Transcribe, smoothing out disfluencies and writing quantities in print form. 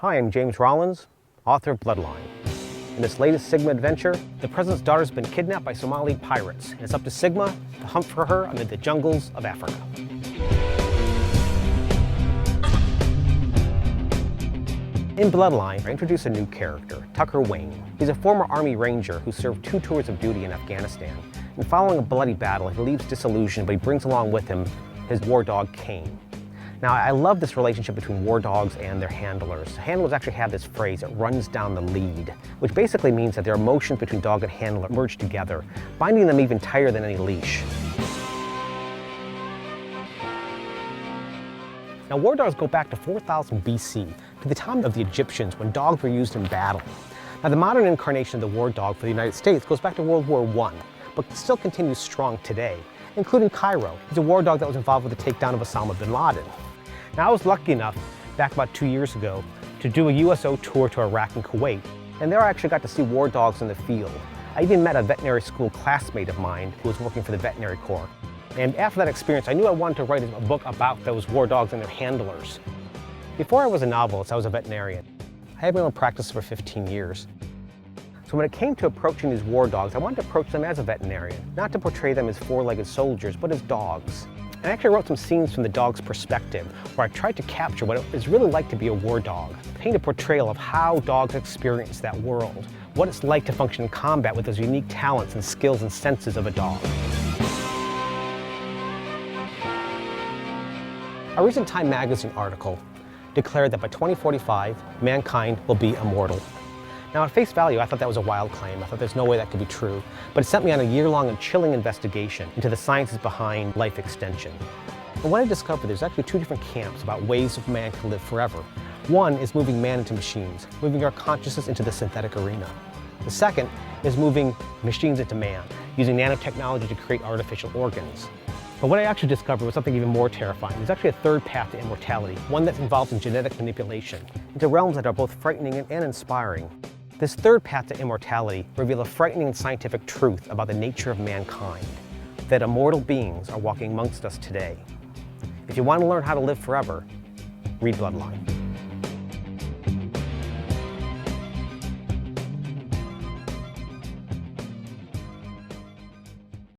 Hi, I'm James Rollins, author of Bloodline. In this latest Sigma adventure, the president's daughter has been kidnapped by Somali pirates, and it's up to Sigma to hunt for her amid the jungles of Africa. In Bloodline, I introduce a new character, Tucker Wayne. He's a former Army Ranger who served 2 tours of duty in Afghanistan. And following a bloody battle, he leaves disillusioned, but he brings along with him his war dog, Kane. Now, I love this relationship between war dogs and their handlers. Handlers actually have this phrase, it runs down the lead, which basically means that their emotions between dog and handler merge together, binding them even tighter than any leash. Now, war dogs go back to 4000 BC, to the time of the Egyptians when dogs were used in battle. Now, the modern incarnation of the war dog for the United States goes back to World War I, but still continues strong today, including Cairo. He's a war dog that was involved with the takedown of Osama bin Laden. Now, I was lucky enough, back about 2 years ago, to do a USO tour to Iraq and Kuwait, and there I actually got to see war dogs in the field. I even met a veterinary school classmate of mine who was working for the veterinary corps. And after that experience, I knew I wanted to write a book about those war dogs and their handlers. Before I was a novelist, I was a veterinarian. I had my own practice for 15 years. So when it came to approaching these war dogs, I wanted to approach them as a veterinarian, not to portray them as 4-legged soldiers, but as dogs. And I actually wrote some scenes from the dog's perspective, where I tried to capture what it is really like to be a war dog, paint a portrayal of how dogs experience that world, what it's like to function in combat with those unique talents and skills and senses of a dog. A recent Time magazine article declared that by 2045, mankind will be immortal. Now, at face value, I thought that was a wild claim. I thought there's no way that could be true. But it sent me on a year-long and chilling investigation into the sciences behind life extension. And what I discovered, there's actually 2 different camps about ways of man to live forever. One is moving man into machines, moving our consciousness into the synthetic arena. The second is moving machines into man, using nanotechnology to create artificial organs. But what I actually discovered was something even more terrifying. There's actually a third path to immortality, one that's involved in genetic manipulation, into realms that are both frightening and inspiring. This third path to immortality reveals a frightening scientific truth about the nature of mankind, that immortal beings are walking amongst us today. If you want to learn how to live forever, read Bloodline.